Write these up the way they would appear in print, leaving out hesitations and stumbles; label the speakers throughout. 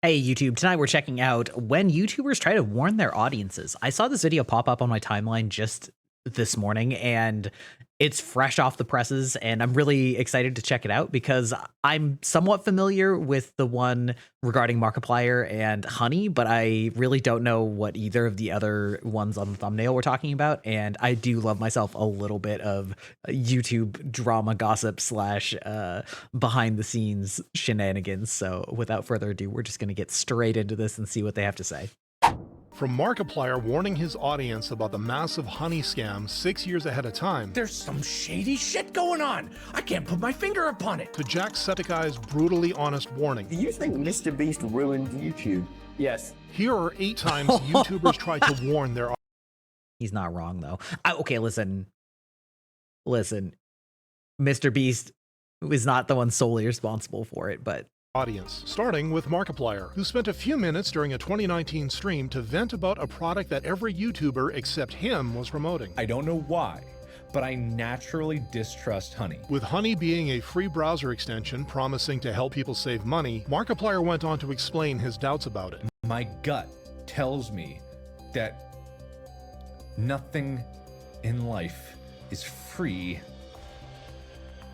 Speaker 1: Hey YouTube, tonight we're checking out when YouTubers try to warn their audiences. I saw this video pop up on my timeline just this morning and it's fresh off the presses and I'm really excited to check it out because I'm somewhat familiar with the one regarding Markiplier and Honey, but I really don't know what either of the other ones on the thumbnail we're talking about. And I do love myself a little bit of YouTube drama gossip slash behind the scenes shenanigans. So without further ado, we're just going to get straight into this and see what they have to say.
Speaker 2: From Markiplier warning his audience about the massive honey scam 6 years ahead of time,
Speaker 3: there's some shady shit going on. I can't put my finger upon it.
Speaker 2: to Jacksepticeye's brutally honest warning.
Speaker 4: Do you think Mr. Beast ruined YouTube?
Speaker 3: Yes.
Speaker 2: Here are 8 times YouTubers tried to warn their
Speaker 1: He's not wrong though. Okay, listen. Mr. Beast is not the one solely responsible for it, but
Speaker 2: audience, starting with Markiplier, who spent a few minutes during a 2019 stream to vent about a product that every YouTuber except him was promoting.
Speaker 5: I don't know why, but I naturally distrust Honey.
Speaker 2: With Honey being a free browser extension promising to help people save money, Markiplier went on to explain his doubts about it.
Speaker 5: My gut tells me that nothing in life is free.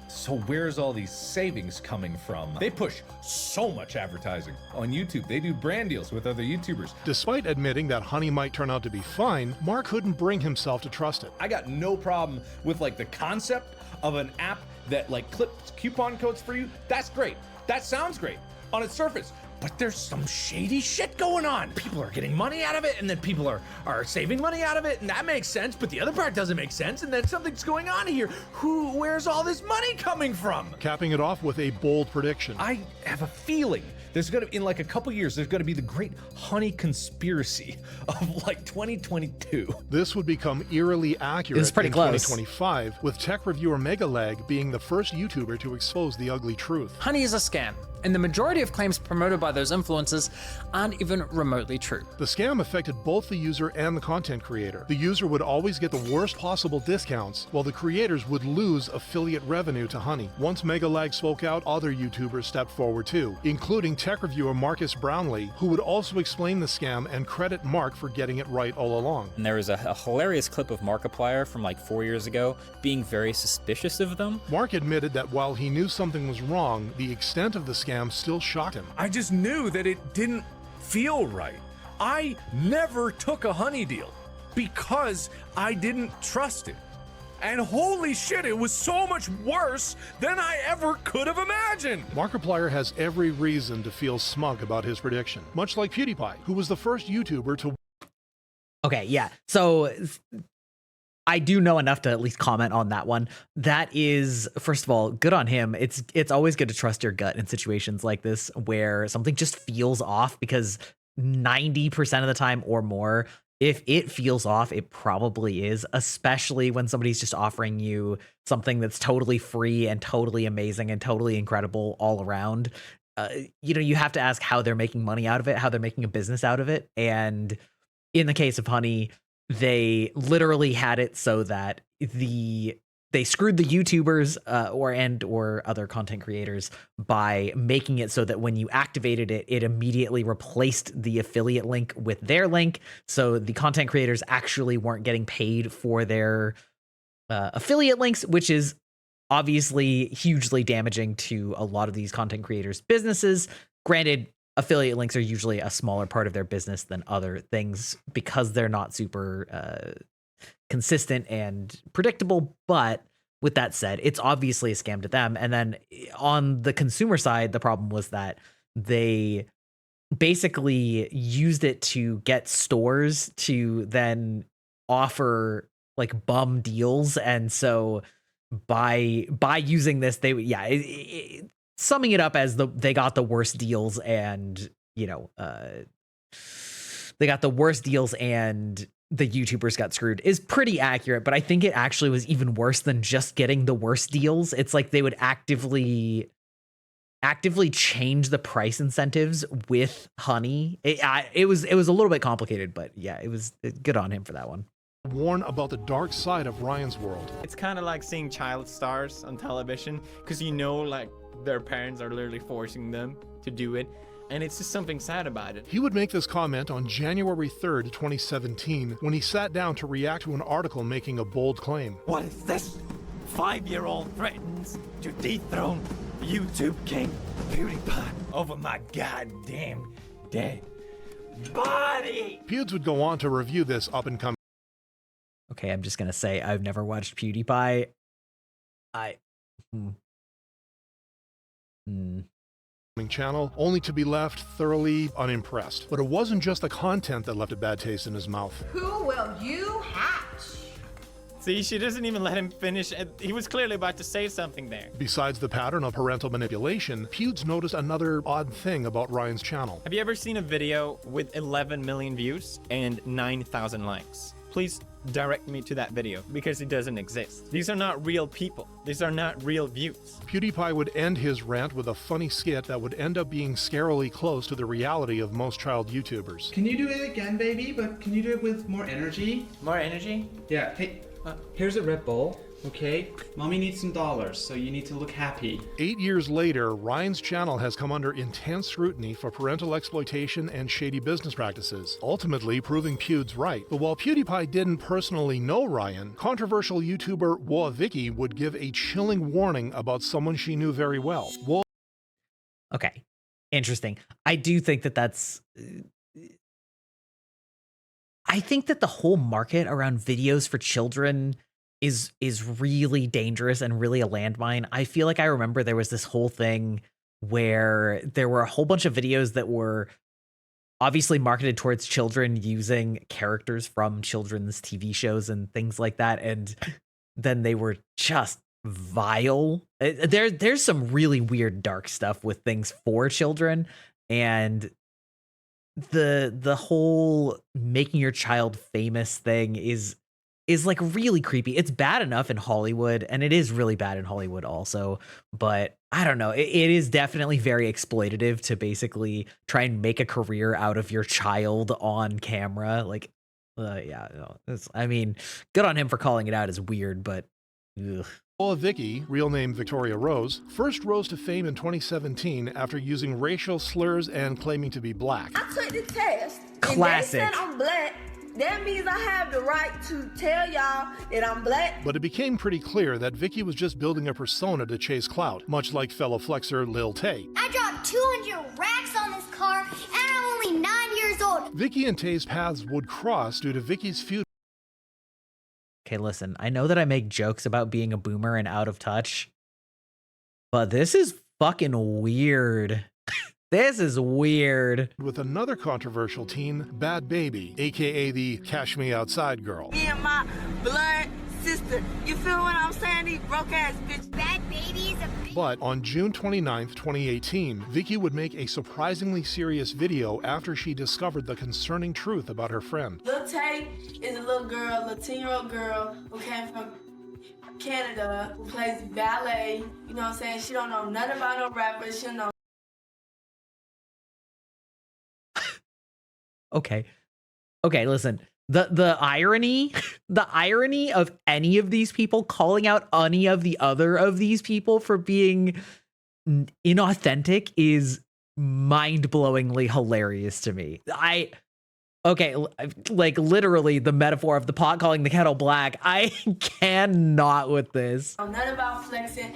Speaker 5: So where's all these savings coming from? They push so much advertising on YouTube. They do brand deals with other YouTubers.
Speaker 2: Despite admitting that Honey might turn out to be fine, Mark couldn't bring himself to trust it.
Speaker 5: I got no problem with like the concept of an app that like clips coupon codes for you. That's great. That sounds great on its surface.
Speaker 3: But there's some shady shit going on. People are getting money out of it, and then people are saving money out of it, and that makes sense, but the other part doesn't make sense, and then something's going on here. Where's all this money coming from?
Speaker 2: Capping it off with a bold prediction.
Speaker 5: I have a feeling there's gonna, in like a couple years, there's gonna be the great Honey conspiracy of like 2022.
Speaker 2: This would become eerily accurate
Speaker 1: It's pretty
Speaker 2: in
Speaker 1: close.
Speaker 2: 2025, with tech reviewer Megaleg being the first YouTuber to expose the ugly truth.
Speaker 6: Honey is a scam, and the majority of claims promoted by those influencers aren't even remotely true.
Speaker 2: The scam affected both the user and the content creator. The user would always get the worst possible discounts, while the creators would lose affiliate revenue to Honey. Once Megalag spoke out, other YouTubers stepped forward too, including tech reviewer Marcus Brownlee, who would also explain the scam and credit Mark for getting it right all along.
Speaker 7: And there was a hilarious clip of Markiplier from like 4 years ago being very suspicious of them.
Speaker 2: Mark admitted that while he knew something was wrong, the extent of the scam still shocked him.
Speaker 3: I just knew that it didn't feel right. I never took a Honey deal because I didn't trust it. And holy shit, it was so much worse than I ever could have imagined.
Speaker 2: Markiplier has every reason to feel smug about his prediction, much like PewDiePie, who was the first YouTuber to...
Speaker 1: okay, yeah. So I do know enough to at least comment on that one. That is, first of all, good on him. It's always good to trust your gut in situations like this where something just feels off, because 90% of the time or more, if it feels off, it probably is, especially when somebody's just offering you something that's totally free and totally amazing and totally incredible all around. You have to ask how they're making money out of it, how they're making a business out of it. And in the case of Honey, they literally had it so that they screwed the YouTubers or other content creators by making it so that when you activated it, it immediately replaced the affiliate link with their link. So the content creators actually weren't getting paid for their affiliate links, which is obviously hugely damaging to a lot of these content creators' businesses. Granted, affiliate links are usually a smaller part of their business than other things because they're not super consistent and predictable. But with that said, it's obviously a scam to them. And then on the consumer side, the problem was that they basically used it to get stores to then offer like bum deals. And so by using this, summing it up as they got the worst deals and, they got the worst deals and the YouTubers got screwed is pretty accurate. But I think it actually was even worse than just getting the worst deals. It's like they would actively change the price incentives with Honey. It was a little bit complicated, but yeah, it was good on him for that one.
Speaker 2: Warn about the dark side of Ryan's world.
Speaker 8: It's kind of like seeing child stars on television because like their parents are literally forcing them to do it. and it's just something sad about it.
Speaker 2: He would make this comment on January 3rd, 2017, when he sat down to react to an article making a bold claim.
Speaker 9: What is this? 5-year-old threatens to dethrone YouTube king PewDiePie over my goddamn dead body.
Speaker 2: Pewds would go on to review this up-and-coming
Speaker 1: Okay, I'm just gonna say I've never watched PewDiePie.
Speaker 2: channel, only to be left thoroughly unimpressed. But it wasn't just the content that left a bad taste in his mouth.
Speaker 10: Who will you hatch?
Speaker 8: See, she doesn't even let him finish. He was clearly about to say something there.
Speaker 2: Besides the pattern of parental manipulation, Pewds noticed another odd thing about Ryan's channel.
Speaker 8: Have you ever seen a video with 11 million views and 9,000 likes? Please direct me to that video because it doesn't exist. These are not real people. These are not real views.
Speaker 2: PewDiePie would end his rant with a funny skit that would end up being scarily close to the reality of most child YouTubers.
Speaker 11: Can you do it again, baby? But can you do it with more energy?
Speaker 8: More energy?
Speaker 11: Yeah, hey, here's a Red Bull, okay? Mommy needs some dollars, so you need to look happy.
Speaker 2: 8 years later, Ryan's channel has come under intense scrutiny for parental exploitation and shady business practices, ultimately proving Pewds right. But while PewDiePie didn't personally know Ryan, controversial YouTuber Vicky would give a chilling warning about someone she knew very well.
Speaker 1: Okay, interesting. I do think that that's... I think that the whole market around videos for children is really dangerous and really a landmine. I feel like I remember there was this whole thing where there were a whole bunch of videos that were obviously marketed towards children using characters from children's TV shows and things like that, and then they were just vile. There's some really weird dark stuff with things for children, and the whole making your child famous thing is like really creepy. It's bad enough in Hollywood, and it is really bad in Hollywood also, but I don't know. It is definitely very exploitative to basically try and make a career out of your child on camera. Like, yeah, no, I mean, good on him for calling it out as weird, but ugh.
Speaker 2: Vicky, real name Victoria Rose, first rose to fame in 2017 after using racial slurs and claiming to be black.
Speaker 10: I took the test.
Speaker 1: Classic.
Speaker 10: And they said I'm black. That means I have the right to tell y'all that I'm black.
Speaker 2: But it became pretty clear that Vicky was just building a persona to chase clout, much like fellow flexer Lil Tay.
Speaker 12: I dropped 200 racks on this car, and I'm only 9 years old.
Speaker 2: Vicky and Tay's paths would cross due to Vicky's feud.
Speaker 1: Okay, listen, I know that I make jokes about being a boomer and out of touch, but this is fucking weird. This is weird.
Speaker 2: With another controversial teen, Bad Baby, aka the Cash Me Outside girl.
Speaker 10: Me and my blood sister. You feel what I'm saying? These broke ass bitch.
Speaker 12: Bad Baby is a bitch.
Speaker 2: But on June 29th, 2018, Vicky would make a surprisingly serious video after she discovered the concerning truth about her friend.
Speaker 10: Lil Tay is a little girl, a 10-year-old girl who came from Canada, who plays ballet. You know what I'm saying? She don't know nothing about no rappers. She don't know.
Speaker 1: Okay, listen. The irony of any of these people calling out any of the other of these people for being inauthentic is mind-blowingly hilarious to me. Like literally the metaphor of the pot calling the kettle black. I cannot with this.
Speaker 10: Nothing about flexing.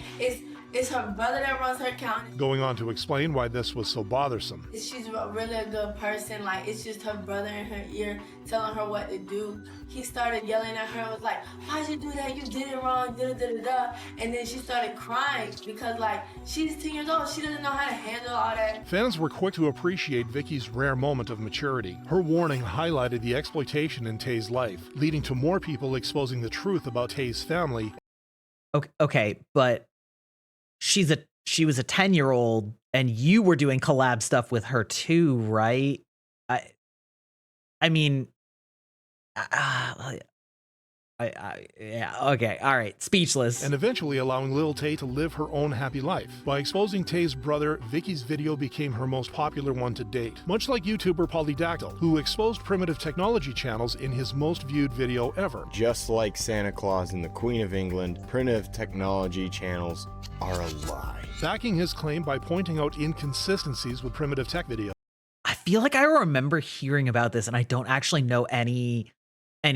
Speaker 10: It's her brother that runs her account.
Speaker 2: Going on to explain why this was so bothersome.
Speaker 10: She's really a good person. Like, it's just her brother in her ear telling her what to do. He started yelling at her, was like, why'd you do that? You did it wrong, da-da-da-da-da. And then she started crying because, like, she's 10 years old. She doesn't know how to handle all that.
Speaker 2: Fans were quick to appreciate Vicky's rare moment of maturity. Her warning highlighted the exploitation in Tay's life, leading to more people exposing the truth about Tay's family.
Speaker 1: Okay, but she was a 10-year-old and you were doing collab stuff with her too, right? I mean, yeah, okay, all right, speechless.
Speaker 2: And eventually allowing Lil Tay to live her own happy life. By exposing Tay's brother, Vicky's video became her most popular one to date. Much like YouTuber Polydactyl, who exposed primitive technology channels in his most viewed video ever.
Speaker 13: Just like Santa Claus and the Queen of England, primitive technology channels are a lie.
Speaker 2: backing his claim by pointing out inconsistencies with primitive tech videos.
Speaker 1: I feel like I remember hearing about this, and I don't actually know any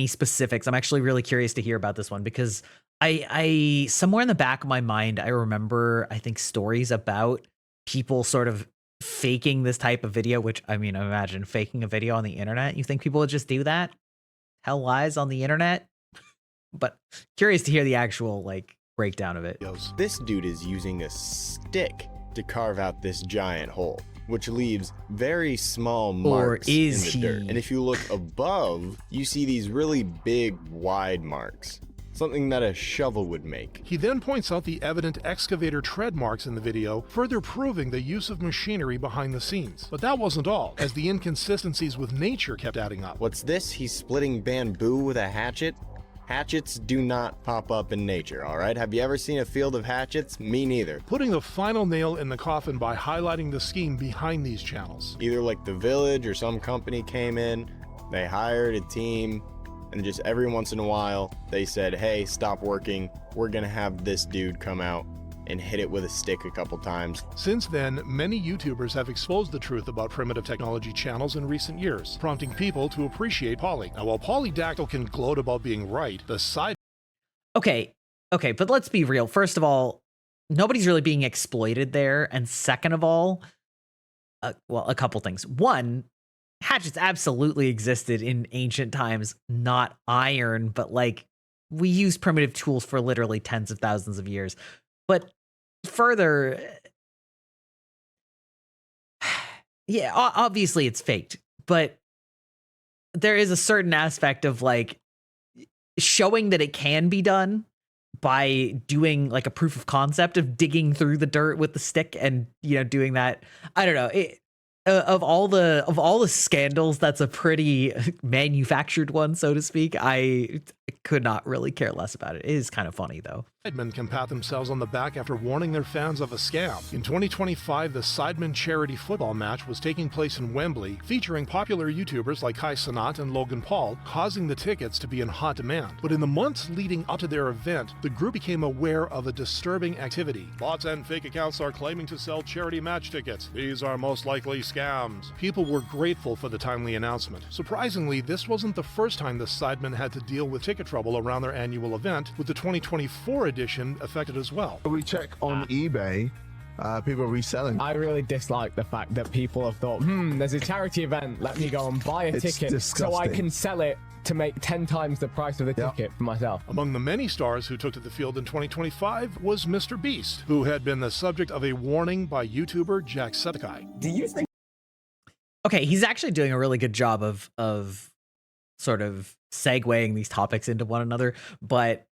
Speaker 1: specifics. I'm actually really curious to hear about this one because I somewhere in the back of my mind, I remember, I think, stories about people sort of faking this type of video, which, I mean, imagine faking a video on the internet. You think people would just do that? Tell lies on the internet? But curious to hear the actual, like, breakdown of it.
Speaker 13: This dude is using a stick to carve out this giant hole, which leaves very small marks in the dirt. And if you look above, you see these really big, wide marks. Something that a shovel would make.
Speaker 2: He then points out the evident excavator tread marks in the video, further proving the use of machinery behind the scenes. But that wasn't all, as the inconsistencies with nature kept adding up.
Speaker 13: What's this? He's splitting bamboo with a hatchet? Hatchets do not pop up in nature, all right? Have you ever seen a field of hatchets? Me neither.
Speaker 2: Putting the final nail in the coffin by highlighting the scheme behind these channels.
Speaker 13: Either like the village or some company came in, they hired a team, and just every once in a while, they said, hey, stop working. We're gonna have this dude come out and hit it with a stick a couple times.
Speaker 2: Since then, many YouTubers have exposed the truth about primitive technology channels in recent years, prompting people to appreciate Poly. Now, while Polydactyl can gloat about being right, the side...
Speaker 1: Okay, but let's be real. First of all, nobody's really being exploited there. And second of all, well, a couple things. One, hatchets absolutely existed in ancient times, not iron, but like we use primitive tools for literally tens of thousands of years. But further, yeah, obviously it's faked, but there is a certain aspect of like showing that it can be done by doing like a proof of concept of digging through the dirt with the stick and, you know, doing that. I don't know. Of all the scandals, that's a pretty manufactured one, so to speak. I could not really care less about it. It is kind of funny, though.
Speaker 2: Sidemen can pat themselves on the back after warning their fans of a scam. In 2025, the Sidemen charity football match was taking place in Wembley, featuring popular YouTubers like Kai Cenat and Logan Paul, causing the tickets to be in hot demand. But in the months leading up to their event, the group became aware of a disturbing activity. Bots and fake accounts are claiming to sell charity match tickets. These are most likely scams. People were grateful for the timely announcement. Surprisingly, this wasn't the first time the Sidemen had to deal with ticket trouble around their annual event, with the 2024 edition affected as well.
Speaker 14: We check on eBay, people are reselling.
Speaker 15: I really dislike the fact that people have thought, there's a charity event, let me go and buy a ticket
Speaker 14: disgusting.
Speaker 15: so I can sell it to make 10 times the price of the ticket for myself.
Speaker 2: Among the many stars who took to the field in 2025 was Mr. Beast, who had been the subject of a warning by YouTuber Jacksepticeye.
Speaker 4: Do you think...
Speaker 1: Okay, he's actually doing a really good job of sort of segueing these topics into one another, but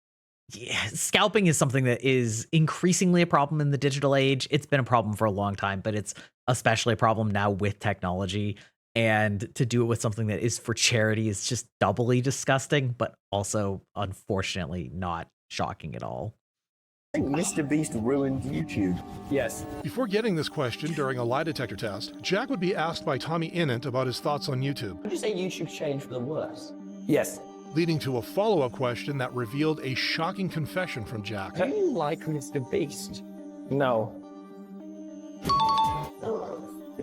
Speaker 1: yeah, scalping is something that is increasingly a problem in the digital age. It's been a problem for a long time, but it's especially a problem now with technology. And to do it with something that is for charity is just doubly disgusting, but also, unfortunately, not shocking at all.
Speaker 4: I think Mr. Beast ruined YouTube.
Speaker 15: Yes.
Speaker 2: Before getting this question during a lie detector test, Jack would be asked by Tommy Innit about his thoughts on YouTube.
Speaker 4: Would you say YouTube's changed for the worse?
Speaker 15: Yes.
Speaker 2: Leading to a follow-up question that revealed a shocking confession from Jack.
Speaker 4: Do you like Mr. Beast?
Speaker 15: No.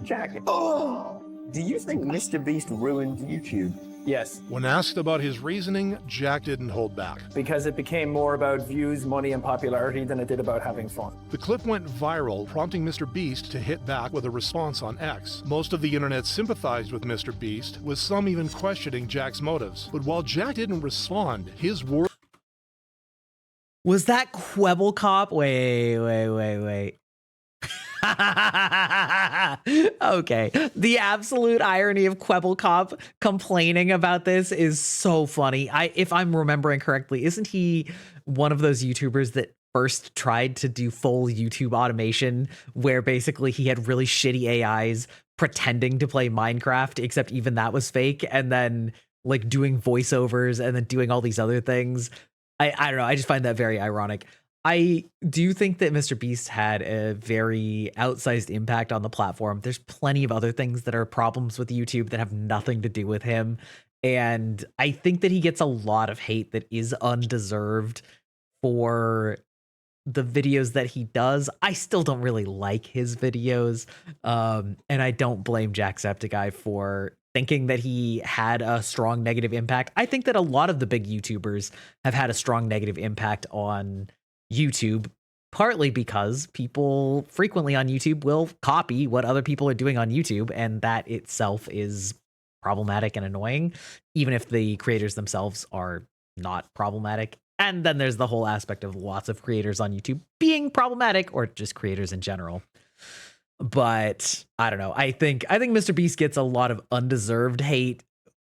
Speaker 4: Jack, do you think Mr. Beast ruined YouTube?
Speaker 15: Yes.
Speaker 2: When asked about his reasoning, Jack didn't hold back.
Speaker 15: Because it became more about views, money, and popularity than it did about having fun.
Speaker 2: The clip went viral, prompting Mr. Beast to hit back with a response on X. Most of the internet sympathized with Mr. Beast, with some even questioning Jack's motives. But while Jack didn't respond, his words...
Speaker 1: Was that Quebble Cop? Wait. Okay. The absolute irony of Quebble Cop complaining about this is so funny. If I'm remembering correctly, isn't he one of those YouTubers that first tried to do full YouTube automation where basically he had really shitty AIs pretending to play Minecraft, except even that was fake, and then like doing voiceovers and then doing all these other things? I don't know. I just find that very ironic. I do think that Mr. Beast had a very outsized impact on the platform. There's plenty of other things that are problems with YouTube that have nothing to do with him. And I think that he gets a lot of hate that is undeserved for the videos that he does. I still don't really like his videos. And I don't blame Jacksepticeye for thinking that he had a strong negative impact. I think that a lot of the big YouTubers have had a strong negative impact on YouTube, partly because people frequently on YouTube will copy what other people are doing on YouTube, and that itself is problematic and annoying, even if the creators themselves are not problematic. And then there's the whole aspect of lots of creators on YouTube being problematic, or just creators in general. But I don't know. I think Mr. Beast gets a lot of undeserved hate.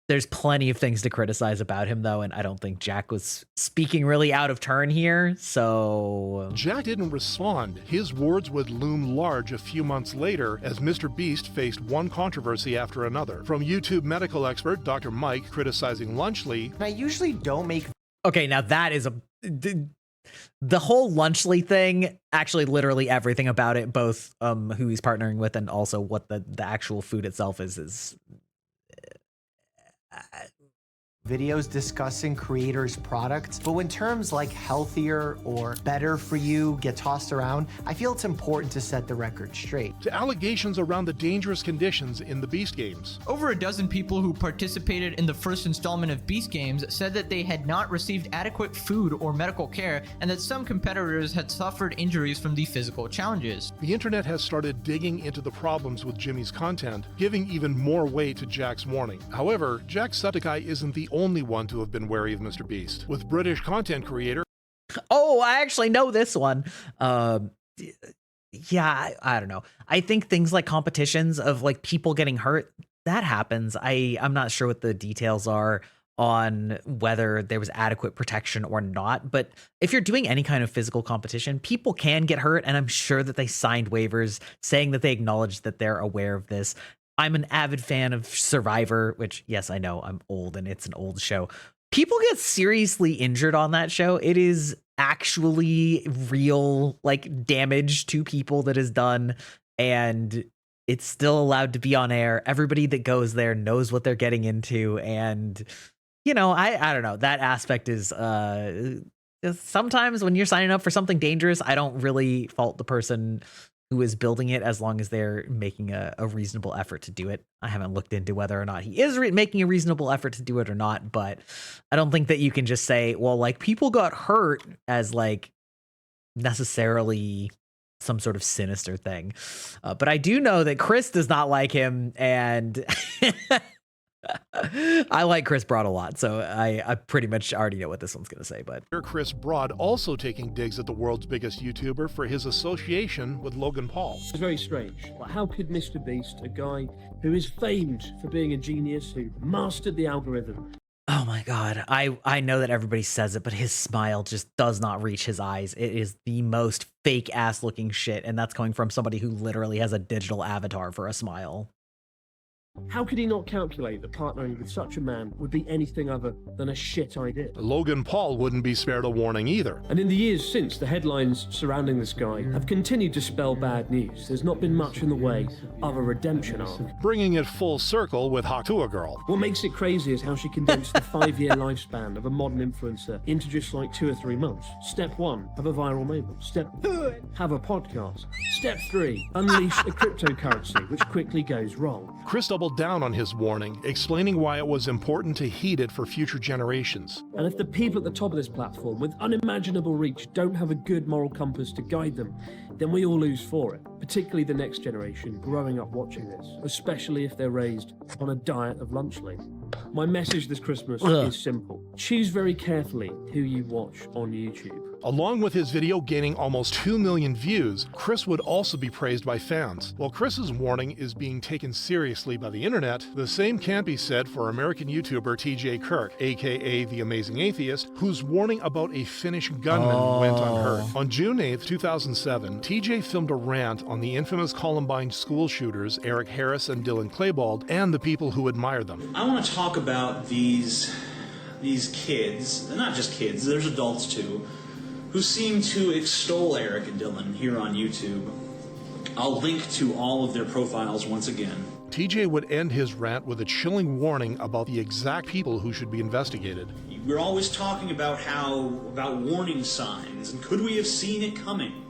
Speaker 1: There's plenty of things to criticize about him, though, and I don't think Jack was speaking really out of turn here, so...
Speaker 2: Jack didn't respond. His words would loom large a few months later as Mr. Beast faced one controversy after another. From YouTube medical expert Dr. Mike criticizing Lunchly,
Speaker 16: I usually don't make...
Speaker 1: Okay, now that is a... The whole Lunchly thing, actually literally everything about it, both who he's partnering with and also what the actual food itself is
Speaker 16: videos discussing creators' products, but when terms like healthier or better for you get tossed around, I feel it's important to set the record straight.
Speaker 2: to allegations around the dangerous conditions in the Beast games.
Speaker 17: Over a dozen people who participated in the first installment of Beast Games said that they had not received adequate food or medical care, and that some competitors had suffered injuries from the physical challenges.
Speaker 2: The internet has started digging into the problems with Jimmy's content, giving even more weight to Jack's warning. However, Jacksepticeye isn't the only one to have been wary of Mr. Beast. With British content creator...
Speaker 1: Oh, I actually know this one. Yeah, I don't know. I think things like competitions of like people getting hurt, that happens. I'm not sure what the details are on whether there was adequate protection or not, but if you're doing any kind of physical competition, people can get hurt, and I'm sure that they signed waivers saying that they acknowledge that they're aware of this. I'm an avid fan of Survivor, which, yes, I know I'm old and it's an old show. People get seriously injured on that show. It is actually real, like, damage to people that is done, and it's still allowed to be on air. Everybody that goes there knows what they're getting into, and, you know, I don't know. That aspect is sometimes when you're signing up for something dangerous, I don't really fault the person who is building it as long as they're making a reasonable effort to do it. I haven't looked into whether or not he is making a reasonable effort to do it or not, but I don't think that you can just say, well, like, people got hurt as like necessarily some sort of sinister thing. But I do know that Chris does not like him, and I like Chris Broad a lot, so I pretty much already know what this one's going to say. But
Speaker 2: Chris Broad also taking digs at the world's biggest YouTuber for his association with Logan Paul.
Speaker 18: It's very strange. Like, how could Mr. Beast, a guy who is famed for being a genius, who mastered the algorithm...
Speaker 1: Oh my God, I know that everybody says it, but his smile just does not reach his eyes. It is the most fake ass looking shit, and that's coming from somebody who literally has a digital avatar for a smile.
Speaker 18: How could he not calculate that partnering with such a man would be anything other than a shit idea?
Speaker 2: Logan Paul wouldn't be spared a warning either.
Speaker 18: And in the years since, the headlines surrounding this guy have continued to spell bad news. There's not been much in the way of a redemption arc.
Speaker 2: Bringing it full circle with Hatua Girl.
Speaker 18: What makes it crazy is how she condensed the 5-year lifespan of a modern influencer into just like 2 or 3 months. Step 1, have a viral moment. Step 2, have a podcast. Step 3, unleash a cryptocurrency, which quickly goes wrong.
Speaker 2: Chris doubled down on his warning, explaining why it was important to heed it for future generations.
Speaker 18: And if the people at the top of this platform with unimaginable reach don't have a good moral compass to guide them, then we all lose for it, particularly the next generation growing up watching this, especially if they're raised on a diet of Lunchly. My message this Christmas is simple. Choose very carefully who you watch on YouTube.
Speaker 2: Along with his video gaining almost 2 million views, Chris would also be praised by fans. While Chris's warning is being taken seriously by the internet, the same can't be said for American YouTuber TJ Kirk, aka The Amazing Atheist, whose warning about a Finnish gunman went unheard. On June 8th, 2007, TJ filmed a rant on the infamous Columbine school shooters Eric Harris and Dylan Klebold and the people who admire them.
Speaker 19: I want to talk about these kids, and not just kids, there's adults too, who seem to extol Eric and Dylan here on YouTube. I'll link to all of their profiles once again.
Speaker 2: TJ would end his rant with a chilling warning about the exact people who should be investigated.
Speaker 19: We're always talking about warning signs, and could we have seen it coming?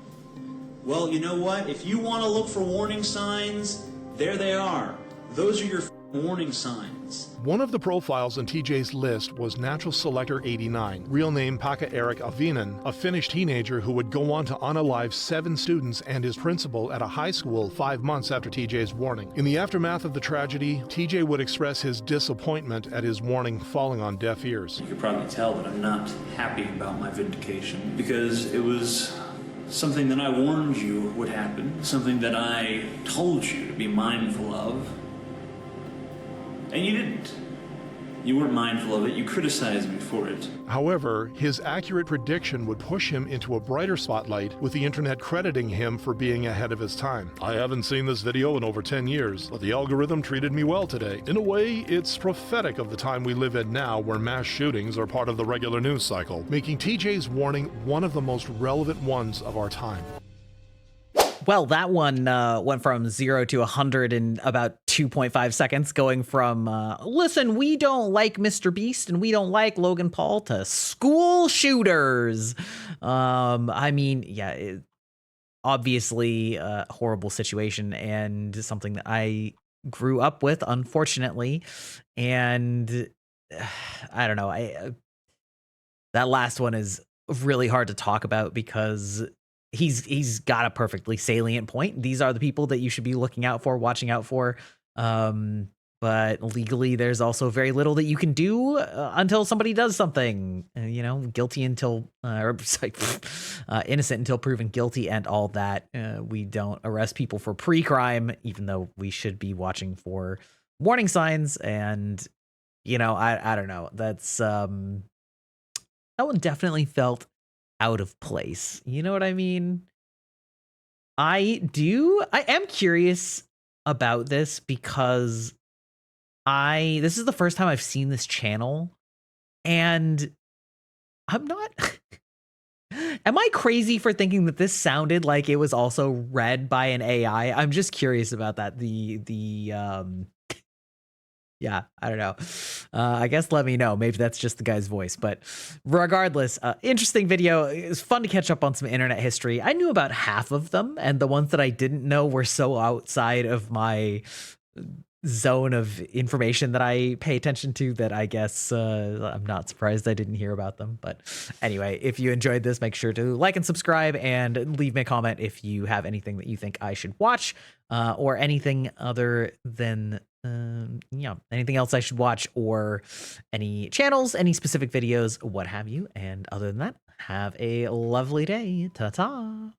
Speaker 19: Well, you know what? If you want to look for warning signs, there they are. Those are your warning signs.
Speaker 2: One of the profiles on TJ's list was Natural Selector 89, real name Pekka Erik Avinen, a Finnish teenager who would go on to unalive 7 students and his principal at a high school 5 months after TJ's warning. In the aftermath of the tragedy, TJ would express his disappointment at his warning falling on deaf ears.
Speaker 20: You could probably tell that I'm not happy about my vindication because it was something that I warned you would happen, something that I told you to be mindful of. And you didn't. You weren't mindful of it. You criticized me for it.
Speaker 2: However, his accurate prediction would push him into a brighter spotlight, with the internet crediting him for being ahead of his time. I haven't seen this video in over 10 years, but the algorithm treated me well today. In a way, it's prophetic of the time we live in now, where mass shootings are part of the regular news cycle, making TJ's warning one of the most relevant ones of our time.
Speaker 1: Well, that one went from 0 to 100 in about 2.5 seconds, going from, listen, we don't like Mr. Beast and we don't like Logan Paul, to school shooters. I mean, yeah, obviously a horrible situation and something that I grew up with, unfortunately. And I don't know, that last one is really hard to talk about because he's got a perfectly salient point. These are the people that you should be looking out for, watching out for. But legally, there's also very little that you can do until somebody does something. Guilty until, innocent until proven guilty, and all that. We don't arrest people for pre-crime, even though we should be watching for warning signs. And I don't know. That's that one definitely felt out of place. You know what I mean? I am curious about this because this is the first time I've seen this channel, and I'm not am I crazy for thinking that this sounded like it was also read by an AI? I'm just curious about that. Yeah, I don't know. I guess let me know. Maybe that's just the guy's voice. But regardless, interesting video. It was fun to catch up on some internet history. I knew about half of them, and the ones that I didn't know were so outside of my zone of information that I pay attention to that I guess I'm not surprised I didn't hear about them. But anyway, if you enjoyed this, make sure to like and subscribe and leave me a comment if you have anything that you think I should watch or anything other than anything else I should watch, or any channels, any specific videos, what have you. And other than that, have a lovely day. Ta-ta.